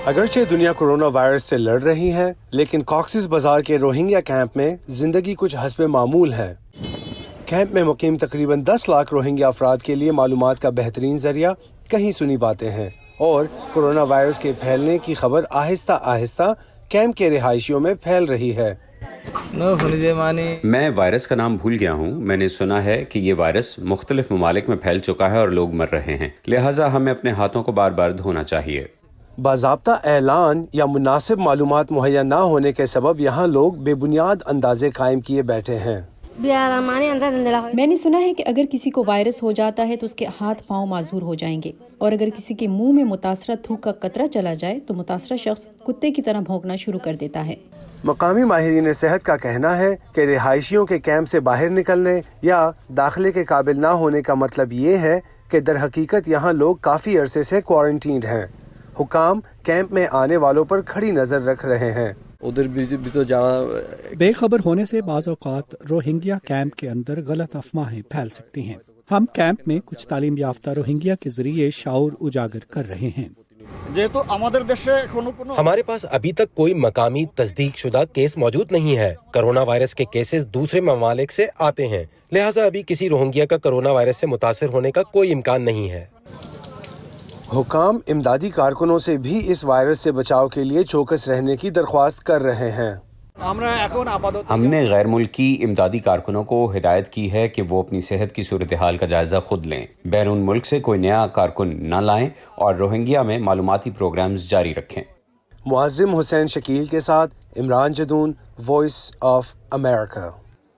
اگرچہ دنیا corona virus سے لڑ رہی ہے لیکن کاکسس بازار کے روہنگیا کیمپ میں زندگی کچھ حسب معمول ہے۔ کیمپ میں مقیم تقریباً 10 لاکھ روہنگیا افراد کے لیے معلومات کا بہترین ذریعہ کہیں سنی باتیں ہیں، اور کورونا وائرس کے پھیلنے کی خبر آہستہ آہستہ کیمپ کے رہائشیوں میں پھیل رہی ہے۔ میں وائرس کا نام بھول گیا ہوں۔ میں نے سنا ہے کہ یہ وائرس مختلف ممالک میں پھیل چکا ہے اور لوگ مر رہے ہیں، لہٰذا ہمیں اپنے ہاتھوں کو بار بار دھونا چاہیے۔ باضابطہ اعلان یا مناسب معلومات مہیا نہ ہونے کے سبب یہاں لوگ بے بنیاد اندازے قائم کیے بیٹھے ہیں۔ میں نے سنا ہے کہ اگر کسی کو وائرس ہو جاتا ہے تو اس کے ہاتھ پاؤں معذور ہو جائیں گے، اور اگر کسی کے منہ میں متاثرہ تھوک کا قطرہ چلا جائے تو متاثرہ شخص کتے کی طرح بھونکنا شروع کر دیتا ہے۔ مقامی ماہرین صحت کا کہنا ہے کہ رہائشیوں کے کیمپ سے باہر نکلنے یا داخلے کے قابل نہ ہونے کا مطلب یہ ہے کہ در حقیقت یہاں لوگ کافی عرصے سے کوارنٹینڈ ہیں۔ حکام کیمپ میں آنے والوں پر کھڑی نظر رکھ رہے ہیں۔ ادھر بھی تو جانا بے خبر ہونے سے بعض اوقات روہنگیا کیمپ کے اندر غلط افواہیں پھیل سکتی ہیں۔ ہم کیمپ میں کچھ تعلیم یافتہ روہنگیا کے ذریعے شعور اجاگر کر رہے ہیں۔ ہمارے پاس ابھی تک کوئی مقامی تصدیق شدہ کیس موجود نہیں ہے۔ کرونا وائرس کے کیسز دوسرے ممالک سے آتے ہیں، لہٰذا ابھی کسی روہنگیا کا کرونا وائرس سے متاثر ہونے کا کوئی امکان نہیں ہے۔ حکام امدادی کارکنوں سے بھی اس وائرس سے بچاؤ کے لیے چوکس رہنے کی درخواست کر رہے ہیں۔ ہم نے غیر ملکی امدادی کارکنوں کو ہدایت کی ہے کہ وہ اپنی صحت کی صورتحال کا جائزہ خود لیں، بیرون ملک سے کوئی نیا کارکن نہ لائیں اور روہنگیا میں معلوماتی پروگرامز جاری رکھیں۔ معظم حسین شکیل کے ساتھ Imran Jadoon, voice of America.